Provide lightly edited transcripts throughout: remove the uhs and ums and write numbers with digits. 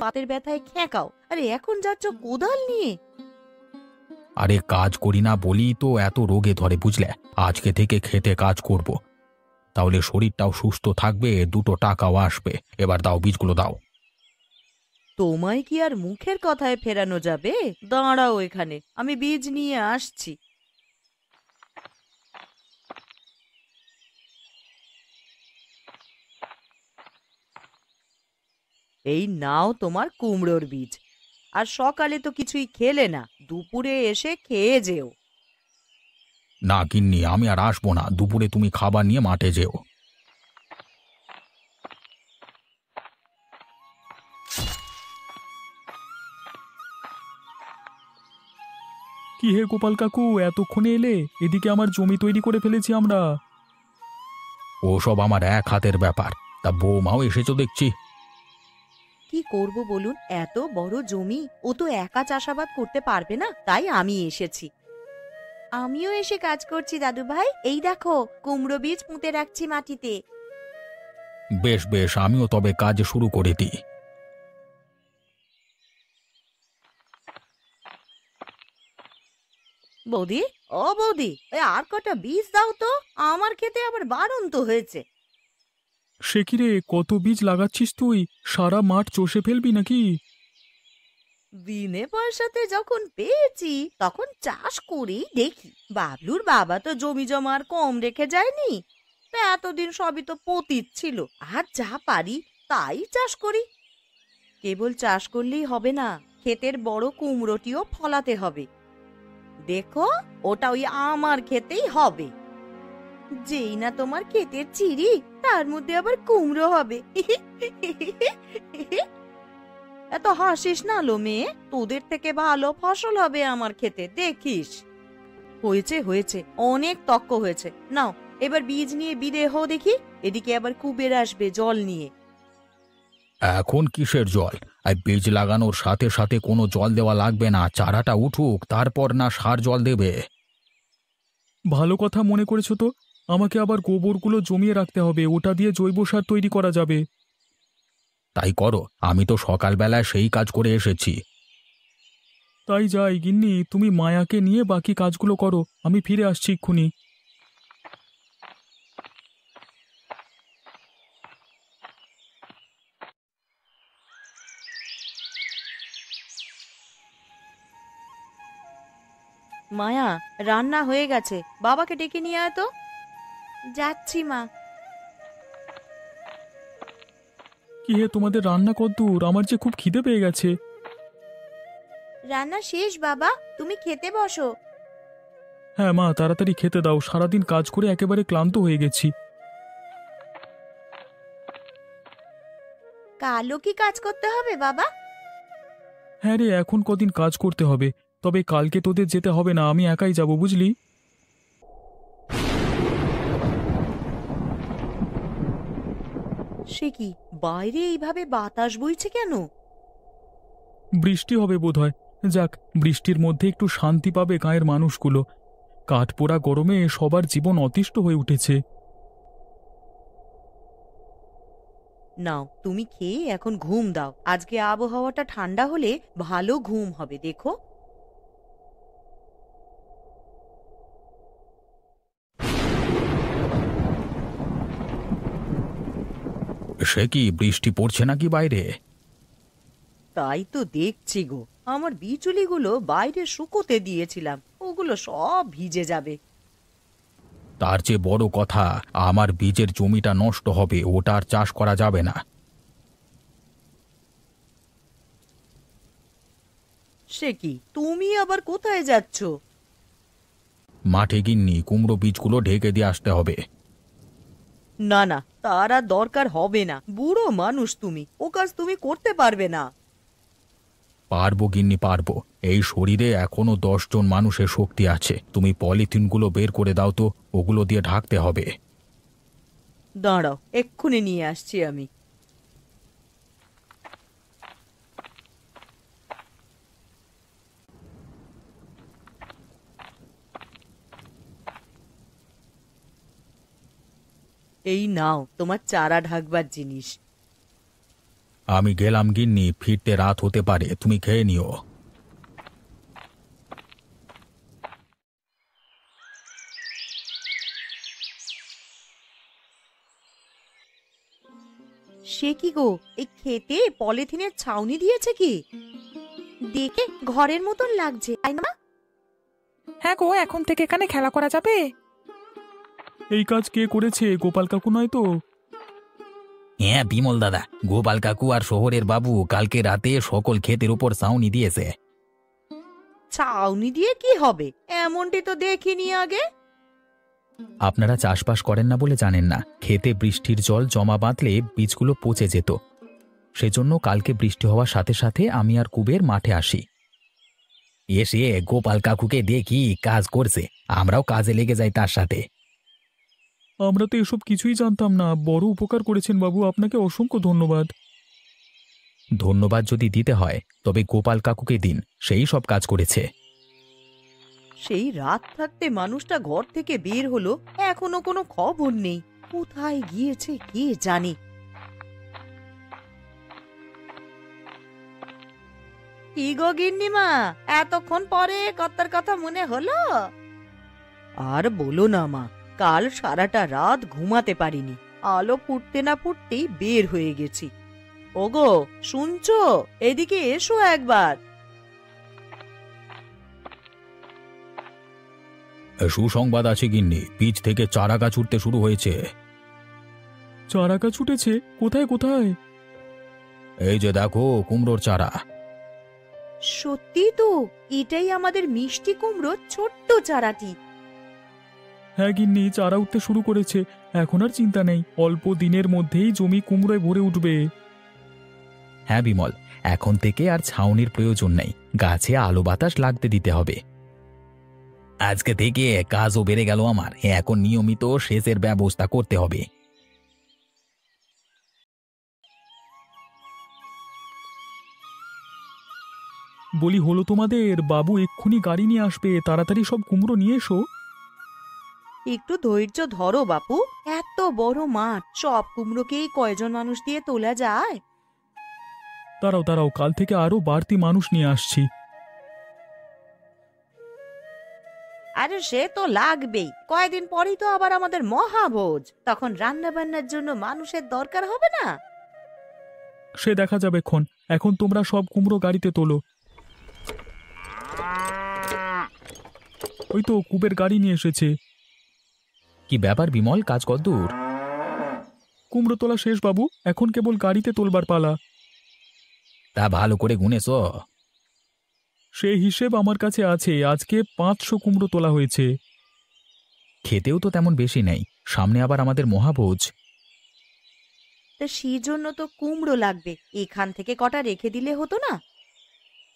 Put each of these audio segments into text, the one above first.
পাতের ব্যথায় খেঁকাও, আরে এখন যাচ্ছ কোদাল নিয়ে। আরে কাজ করি না বলি তো এত রোগে ধরে বুঝলে। আজকে থেকে খেতে কাজ করব, তাহলে শরীরটাও সুস্থ থাকবে, দুটো টাকাও আসবে। এবার দাও, বীজগুলো দাও। তোমায় কি আর মুখের কথায় ফেরানো যাবে? দাঁড়াও এখানে, আমি বীজ নিয়ে আসছি। এই নাও তোমার কুমড়োর বীজ। আর সকালে তো কিছুই খেলে না, দুপুরে এসে খেয়ে যেও। না গিন্নি, আমি আর আসবো না, দুপুরে তুমি খাবার নিয়ে মাঠে যেও। কি হে গোপাল কাকু, এতক্ষণে এলে? এদিকে আমার জমি তৈরি করে ফেলেছি আমরা। ওসব আমার এক হাতের ব্যাপার। তা বৌমাও এসেছো দেখছি। কি করব বলুন, এত বড় জমি ও তো একা চাষাবাদ করতে পারবে না, তাই আমি এসেছি। আমিও এসে কাজ করছি দাদু ভাই, এই দেখো কুমড়ো বীজ পুঁতে রাখছি মাটিতে। বেশ বেশ, আমিও তবে কাজ শুরু করে দিই। বৌদি, ও বৌদি, ওই আর কটা বীজ দাও তো, আমার খেতে আবার বাড়ন্ত হয়েছে। সে কি রে, কত বীজ লাগাচ্ছিস তুই? সারা মাঠ চষে ফেলবি নাকি? বিনে পয়সাতে যখন পেয়েছি তখন চাষ করেই দেখি। বাবলুর বাবা তো জমি জমা আর কম রেখে যায়নি, তা এতদিন সবই তো পতিত ছিল, আর যা পারি তাই চাষ করি। কেবল চাষ করলেই হবে না, ক্ষেতের বড় কুমড়োটিও ফলাতে হবে। দেখো, ওটা ওই আমার খেতেই হবে। যেই না তোমার ক্ষেতের চিড়ি, তার মধ্যে আবার কুমড়ো হবে। এত হাসিস না লো মেয়ে, তোদের থেকে ভালো ফসল হবে আমার ক্ষেতে, দেখিস। হয়েছে হয়েছে, অনেক তক্ক হয়েছে, নাও এবার বীজ নিয়ে বিদে হও দেখি। এদিকে আবার কুবের আসবে জল নিয়ে। এখন কিসের জল? আর বীজ লাগানোর সাথে সাথে কোনো জল দেওয়া লাগবে না, চারাটা উঠুক তারপর না সার জল দেবে। ভালো কথা মনে করেছো তো। আমাকে আবার গোবরগুলো জমিয়ে রাখতে হবে, ওটা দিয়ে জৈব সার তৈরি করা যাবে। তাই করো, আমি তো সকালবেলায় সেই কাজ করে এসেছি। তাই যাই গিন্নি, তুমি মায়াকে নিয়ে বাকি কাজগুলো করো, আমি ফিরে আসছি এক্ষুনি। মায়া, রান্না হয়ে গেছে, বাবাকে ডেকে নিয়ে আয় তো। যাচ্ছি মা। কি হে, তোমাদের রান্না কদ্দূর? আমার যে খুব খিদে পেয়ে গেছে। রান্না শেষ বাবা, তুমি খেতে বসো। হ্যাঁ মা, তাড়াতাড়ি খেতে দাও, সারাদিন কাজ করে একেবারে ক্লান্ত হয়ে গেছি। কালও কি কাজ করতে হবে বাবা? হ্যাঁ রে, এখন কদিন কাজ করতে হবে, তবে কালকে তোদের যেতে হবে না, আমি একাই যাব বুঝলি। সে কি, বাইরে এইভাবে বাতাস বইছে কেন? বৃষ্টি হবে বোধহয়। যাক, বৃষ্টির মধ্যে একটু শান্তি পাবে গাঁয়ের মানুষগুলো। কাঠপোড়া গরমে সবার জীবন অতিষ্ঠ হয়ে উঠেছে। নাও তুমি খেয়ে এখন ঘুম দাও, আজকে আবহাওয়াটা ঠান্ডা হলে ভালো ঘুম হবে দেখো। সে কি, বৃষ্টি পড়ছে নাকি বাইরে? তাই তো দেখছি গো, আমার বিচুলিগুলো বাইরে শুকোতে দিয়েছিলাম, ওগুলো সব ভিজে যাবে। তার চেয়ে বড় কথা, আমার বীজের জমিটা নষ্ট হবে, ওটা আর চাষ করা যাবে না। সে কি, তুমি আবার কোথায় যাচ্ছ? মাঠে গিন্নি, কুমড়ো বীজগুলো ঢেকে দিয়ে আসতে হবে। না না, তার আর দরকার হবে না, বুড়ো মানুষ তুমি, ও কাজ তুমি করতে পারবে না। পারবো গিন্নি, পারবো। এই শরীরে এখনো 10 জন মানুষের শক্তি আছে। তুমি পলিথিনগুলো বের করে দাও তো, ওগুলো দিয়ে ঢাকতে হবে। দাঁড়াও, এক্ষুনি নিয়ে আসছি আমি। এই নাও তোমার চারা ঢাকবার জিনিস। আমি গেলাম গিন্নি, ফিরতে রাত হতে পারে, তুমি খেয়ে নিও। সে কি গো, এই খেতে পলিথিনের ছাউনি দিয়েছে কি? দেখে ঘরের মতন লাগছে, তাই না? হ্যাঁ গো, এখন থেকে এখানে খেলা করা যাবে? এই কাজ কে করেছে? গোপাল কাকু নয় তো? হ্যাঁ বিমল দাদা, গোপাল কাকু আর শহরের বাবু কালকে রাতে সকল ক্ষেতের উপর ছাউনি দিয়েছে। ছাউনি দিয়ে কি হবে? এমনটি তো দেখিনি আগে। আপনারা চাষবাস করেন না বলে জানেন না, ক্ষেতে বৃষ্টির জল জমা বাঁধলে বীজগুলো পচে যেত। সেজন্য কালকে বৃষ্টি হওয়ার সাথে সাথে আমি আর কুবের মাঠে আসি। এসে গোপাল কাকুকে দেখি কাজ করছে, আমরাও কাজে লেগে যাই তার সাথে। আমরা তো এসব কিছুই জানতাম না। বড় উপকার করেছেন বাবু, আপনাকে অসংখ্য ধন্যবাদ। ধন্যবাদ যদি দিতে হয় তবে গোপাল কাকুকে দিন, সেই সব কাজ করেছে। সেই রাত থাকতে মানুষটা ঘর থেকে বের হলো, এখনো কোনো খবর নেই। কোথায় গিয়েছে কে জানে। কি গো গিন্নিমা, এতক্ষণ পরে কর্তার কথা মনে হলো? আর বলো না মা, কাল সারাটা রাত ঘুমাতে পারিনি। আলো ফুটতে না ফুটতেই বের হয়ে গেছি। ওগো শুনছো, এদিকে এসো একবার। সুসংবাদ আছে গিন্নি, বীজ থেকে চারা গাছ উঠতে শুরু হয়েছে। চারা গাছ উঠেছে? কোথায় কোথায়? এই যে দেখো, কুমড়োর চারা। সত্যি তো, এটাই আমাদের মিষ্টি কুমড়োর ছোট্ট চারাটি। হ্যাঁ গিন্নি, চারা উঠতে শুরু করেছে। এখন আর চিন্তা নেই, অল্প দিনের মধ্যেই জমি কুমড়োয় ভরে উঠবে। হ্যাঁ বিমল, এখন থেকে আর ছাউনির প্রয়োজন নেই, গাছে আলো বাতাস লাগতে দিতে হবে। আজকে থেকে কাজও বেড়ে গেল আমার, এখন নিয়মিত সেচের ব্যবস্থা করতে হবে। বলি, হলো তোমাদের? বাবু এক্ষুনি গাড়ি নিয়ে আসবে, তাড়াতাড়ি সব কুমড়ো নিয়ে এসো। একটু ধৈর্য ধরো বাপু, এত বড় মাঠ, সব কুমড়োকেই কয়জন মানুষ দিয়ে তোলা যায়? দাঁড়াও দাঁড়াও, কাল থেকে আরো বাড়তি মানুষ নিয়ে আসছি। আরে সে তো লাগবেই, কয়দিন পরেই তো আবার আমাদের মহাভোজ, তখন রান্না বান্নার জন্য মানুষের দরকার হবে না? সে দেখা যাবে ক্ষণ, এখন তোমরা সব কুমড়ো গাড়িতে তোলো। ওই তো কুবের গাড়ি নিয়ে এসেছে। কি ব্যাপার বিমল, কাজ কতদূর? কুমড়ো তোলা শেষ বাবু, এখন কেবল গাড়িতে তোলবার পালা। তা ভালো করে গুনেছ? সেই হিসেব আমার কাছে আছে, আজকে 500 কুমড়ো তোলা হয়েছে। খেতেও তো তেমন বেশি নেই, সামনে আবার আমাদের মহাভোজ। তা সেই জন্য তো কুমড়ো লাগবে, এখান থেকে কটা রেখে দিলে হতো না?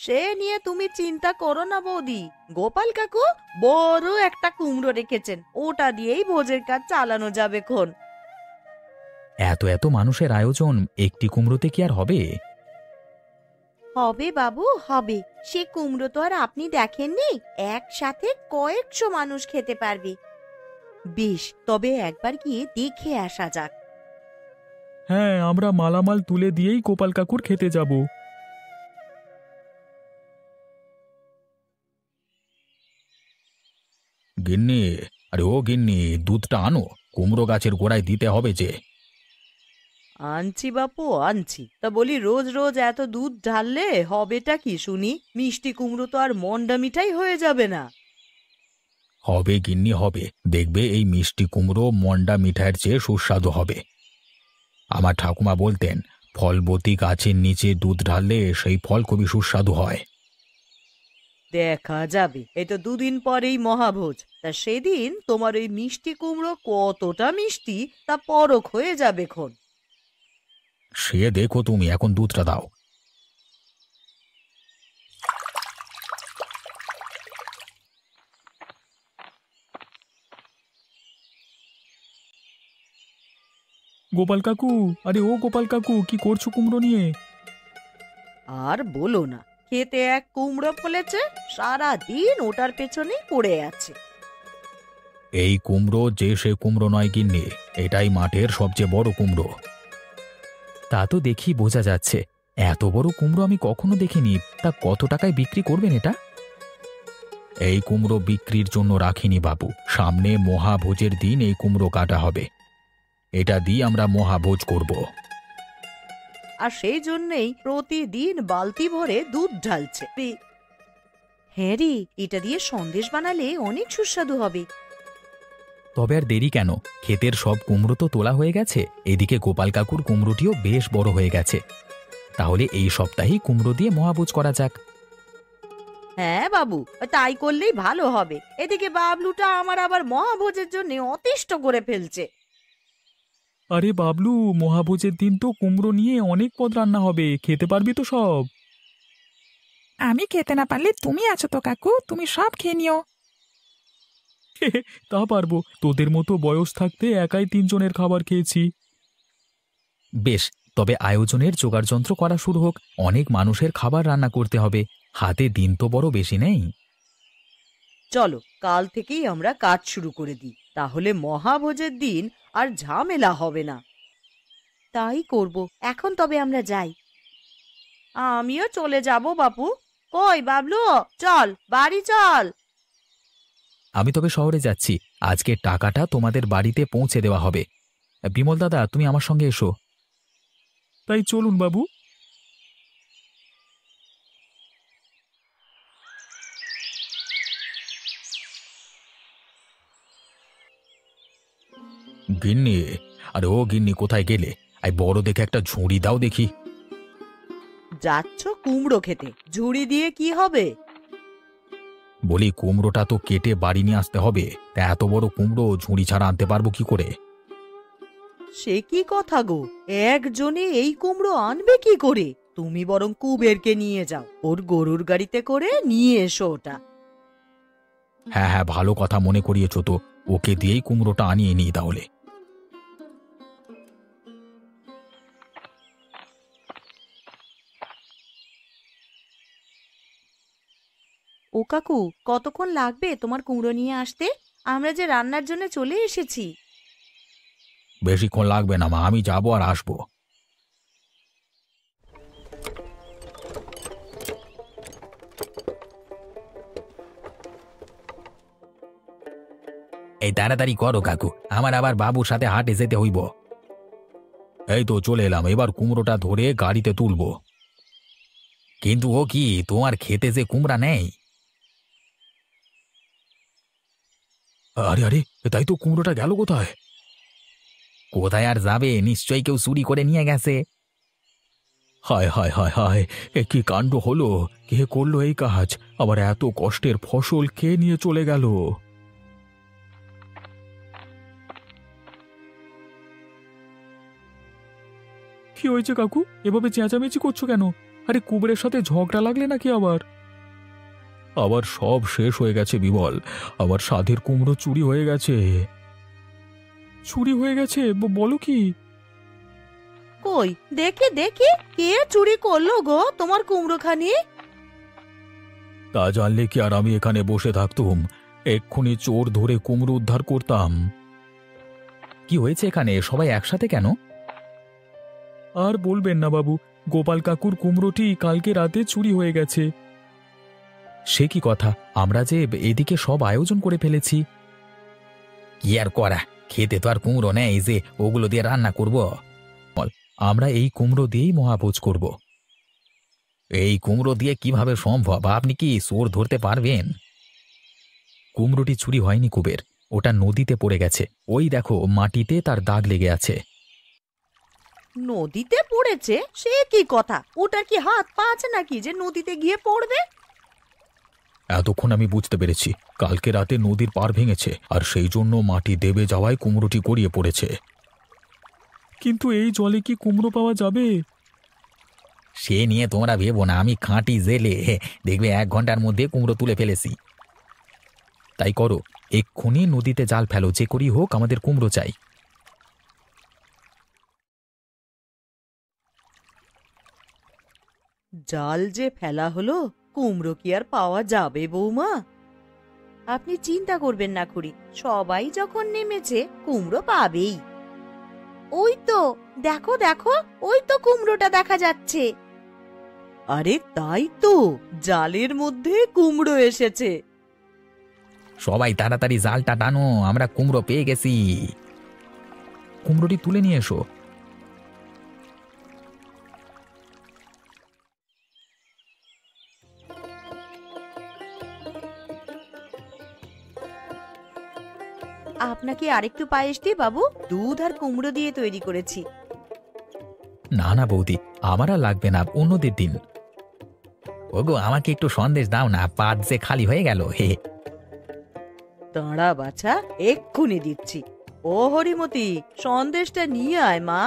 সে নিয়ে তুমি চিন্তা করো না বৌদি, গোপাল কাকু বড় একটা কুমড়ো রেখেছেন, ওটা দিয়েই ভোজের কাজ চালানো যাবে খন। এত এত মানুষের আয়োজন, একটি কুমড়োতে কি আর হবে? হবে বাবু হবে, সে কুমড়ো তো আর আপনি দেখেননি, একসাথে কয়েকশো মানুষ খেতে পারবে। বেশ, তবে একবার গিয়ে দেখে আসা যাক। হ্যাঁ, আমরা মালামাল তুলে দিয়েই গোপাল কাকুর খেতে যাব। গিন্নি, আরে ও গিন্নি, দুধটা আনো, কুমড়ো গাছের গোড়ায় দিতে হবে যে। আনছি বাপু আনছি। তা বলি, রোজ রোজ এত দুধ ঢাললে হবেটা কি শুনি? মিষ্টি কুমড়ো তো আর মন্ডা মিঠাই হয়ে যাবে না? হবে গিন্নি হবে, দেখবে এই মিষ্টি কুমড়ো মন্ডা মিঠাইয়ের চেয়ে সুস্বাদু হবে। আমার ঠাকুমা বলতেন, ফলবতী গাছের নিচে দুধ ঢাললে সেই ফল খুবই সুস্বাদু হয়। দেখা যাবে, এই তো দুদিন পরেই মহাভোজ, তা সেদিন তোমার ওই মিষ্টি কুমড়ো কতটা মিষ্টি তা পরখ হয়ে যাবে খন। সে দেখো তুমি, এখন দুধটা দাও। গোপাল কাকু, আরে ও গোপাল কাকু, কি করছো কুমড়ো নিয়ে? আর বলো না, খেতে এক কুমড়ো ফলেছে, সারা দিন ওটার পেছনেই পড়ে আছে। এই কুমড়ো যে সে কুমড়ো নয় গিন্নি, এটাই মাঠের সবচেয়ে বড় কুমড়ো। তা তো দেখি বোঝা যাচ্ছে। এত বড় কুমড়ো আমি কখনো দেখিনি। তা কত টাকায় বিক্রি করবেন এটা? এই কুমড়ো বিক্রির জন্য রাখিনি বাবু, সামনে মহাভোজের দিন এই কুমড়ো কাটা হবে। এটা দিয়ে আমরা মহাভোজ করব। আর সেই জন্যেই প্রতিদিন বালতি ভরে দুধ ঢালছে। হ্যাঁ রে, এটা দিয়ে সন্দেশ বানালে অনেক সুস্বাদু হবে। তবে আর দেরি কেন, ক্ষেতের সব কুমড়ো তো তোলা হয়ে গেছে, এদিকে গোপাল কাকুর কুমড়োটিও বেশ বড় হয়ে গেছে। তাহলে এই সপ্তাহেই কুমড়ো দিয়ে মহাভোজ করা যাক। হ্যাঁ বাবু, তাই করলেই ভালো হবে। এদিকে বাবলুটা আমার আবার মহাভোজের জন্য অতিষ্ঠ করে ফেলছে। আরে বাবলু, মহাভোজের দিন তো কুমড়ো নিয়ে অনেক পদ রান্না হবে, খেতে পারবি তো সব? আমি খেতে না পারলে তুমি আছো তো কাকু, তুমি সব খেয়ে নিও। তা পারবো, তোদের মতো বয়স থাকতে একাই 3 জনের খাবার খেয়েছি। বেশ, তবে আয়োজনের যোগাড়যন্ত্র করা শুরু হোক। অনেক মানুষের খাবার রান্না করতে হবে, হাতে দিন তো বড় বেশি নেই। চলো কাল থেকেই আমরা কাজ শুরু করে দিই, তাহলে মহাভোজের দিন আর ঝামেলা হবে না। তাই করব, এখন তবে আমরা যাই। আমিও চলে যাব বাপু। কই বাবলু, চল বাড়ি চল। আমি তবে শহরে যাচ্ছি, আজকে টাকাটা তোমাদের বাড়িতে পৌঁছে দেওয়া হবে। বিমল দাদা, তুমি আমার সঙ্গে এসো। তাই চলুন বাবু। গিন্নি, আরে ও গিন্নি, কোথায় গেলে? এই বড় দেখে একটা ঝুড়ি দাও দেখি। যাচ্ছ কুমড়ো খেতে, ঝুড়ি দিয়ে কি হবে? বলি, কুমড়োটা তো কেটে বাড়ি নিয়ে আসতে হবে, তা এত বড় কুমড়ো ঝুড়ি ছাড়া আনতে পারবো কি করে? সে কি কথা গো, একজনে এই কুমড়ো আনবে কি করে? তুমি বরং কুবেরকে নিয়ে যাও, ওর গরুর গাড়িতে করে নিয়ে এসো ওটা। হ্যাঁ হ্যাঁ, ভালো কথা মনে করিয়েছো তো, ওকে দিয়েই কুমড়োটা আনিয়ে নিই তাহলে। ও কাকু, কতক্ষণ লাগবে তোমার কুমড়ো নিয়ে আসতে? আমরা যে রান্নার জন্য চলে এসেছি। বেশিক্ষণ লাগবে না মা, আমি যাবো আর আসবো। এই তাড়াতাড়ি করো কাকু, আমার আবার বাবুর সাথে হাটে যেতে হইব। এই তো চলে এলাম, এবার কুমড়োটা ধরে গাড়িতে তুলবো। কিন্তু ও কি, তোমার খেতে যে কুমড়া নেই? আরে আরে, তাই তো, কুমড়োটা গেল কোথায়? কোথায় আর যাবে, নিশ্চয়ই কেউ চুরি করে নিয়ে গেছে। হায় হায় হায় হায়, এ কি কাণ্ড হলো! কে করলো এই কাজ? আবার এত কষ্টের ফসল খেয়ে নিয়ে চলে গেল। কি হয়েছে কাকু, এভাবে চেঁচামেচি করছো কেন? আরে কুবেরের সাথে ঝগড়া লাগলে নাকি আবার? আবার সব শেষ হয়ে গেছে বিমল, আবার সাধের কুমড়ো চুরি হয়ে গেছে। চুরি হয়ে গেছে? বলো কি? কই দেখি দেখি, কে চুরি করলো গো তোমার কুমড়ো খানি? তা জানলে কি আর আমি এখানে বসে থাকতুম? এক্ষুনি চোর ধরে কুমড়ো উদ্ধার করতাম। কি হয়েছে এখানে, সবাই একসাথে কেন? আর বলবেন না বাবু, গোপাল কাকুর কুমড়োটি কালকে রাতে চুরি হয়ে গেছে। সে কি কথা, আমরা যে এদিকে সব আয়োজন করে ফেলেছি। কি আর করা, খেতে তো আর কুমড়ো নেই যে ওগুলো দিয়ে রান্না করব। আমরা এই কুমড়ো দিয়েই মহাভোজ করব। এই কুমড়ো দিয়ে কিভাবে সম্ভব? আপনি কি চোর ধরতে পারবেন? কুমড়োটি চুরি হয়নি কুবের, ওটা নদীতে পড়ে গেছে। ওই দেখো, মাটিতে তার দাগ লেগে আছে। নদীতে পড়েছে? সে কি কথা, ওটার কি হাত পা আছে নাকি যে নদীতে গিয়ে পড়বে? এতক্ষণ আমি বুঝতে পেরেছি, কালকে রাতে নদীর পাড় ভেঙেছে, আর সেই জন্য মাটি দেবে যাওয়ায় কুমড়োটি গড়িয়ে পড়েছে। কিন্তু এই জলে কি কুমড়ো পাওয়া যাবে? সে নিয়ে তোমরা ভেবো না, আমি খাঁটি জেলে, দেখবে 1 ঘন্টার মধ্যে কুমড়ো তুলে ফেলেছি। তাই করো, এক্ষুনি নদীতে জাল ফেলো, যে করি হোক আমাদের কুমড়ো চাই। জাল যে ফেলা হলো, কুমড়ো কি আর পাওয়া যাবে বৌমা? আপনি চিন্তা করবেন না খুড়ি, সবাই যখন নেমেছে কুমড়ো পাবেই। ওই তো, দেখো দেখো, ওই তো কুমড়োটা দেখা যাচ্ছে। আরে তাই তো, জালের মধ্যে কুমড়ো এসেছে। সবাই তাড়াতাড়ি জালটা টানো, আমরা কুমড়ো পেয়ে গেছি। কুমড়োটি তুলে নিয়ে এসো। আপনাকে আরেকটু পায়েস দিই বাবু? দুধ আর কুমড়ো দিয়ে তৈরি করেছি। না না বৌদি, আমার আর লাগবে না, অন্যদের দিন। ওগো, আমাকে একটু সন্দেশ দাও না, পাত যে খালি হয়ে গেল। হে, দাঁড়া বাছা, এক্ষুনি দিচ্ছি। ও হরিমতি, সন্দেশটা নিয়ে আয় মা।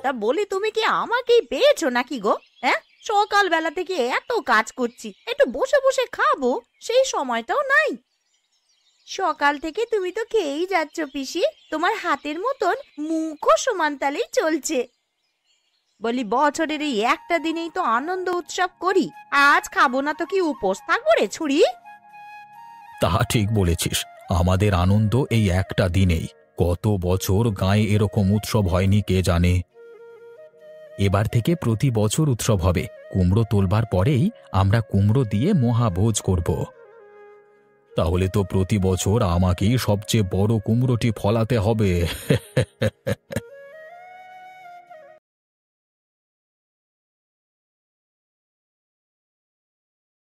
তা বলি, তুমি কি আমাকেই পেয়েছো নাকি গো? হ্যাঁ, সকালবেলা থেকে এত কাজ করছি, একটু বসে বসে খাবো সেই সময়টাও নাই। সকাল থেকে তুমি তো খেয়েই যাচ্ছ পিসি, তোমার হাতের মতন মুখও সমান তালেই চলছে। বলি, বছরের এই একটা দিনেই তো আনন্দ উৎসব করি, আজ খাবো না তো কি উপোস থাকবো রে ছুরি? তা ঠিক বলেছিস, আমাদের আনন্দ এই একটা দিনেই। কত বছর গায়ে এরকম উৎসব হয়নি কে জানে। এবার থেকে প্রতি বছর উৎসব হবে। কুমড়ো তোলবার পরেই আমরা কুমড়ো দিয়ে মহাভোজ করব। তাহলে তো প্রতি বছর আমাকেই সবচেয়ে বড় কুমড়োটি ফলাতে হবে।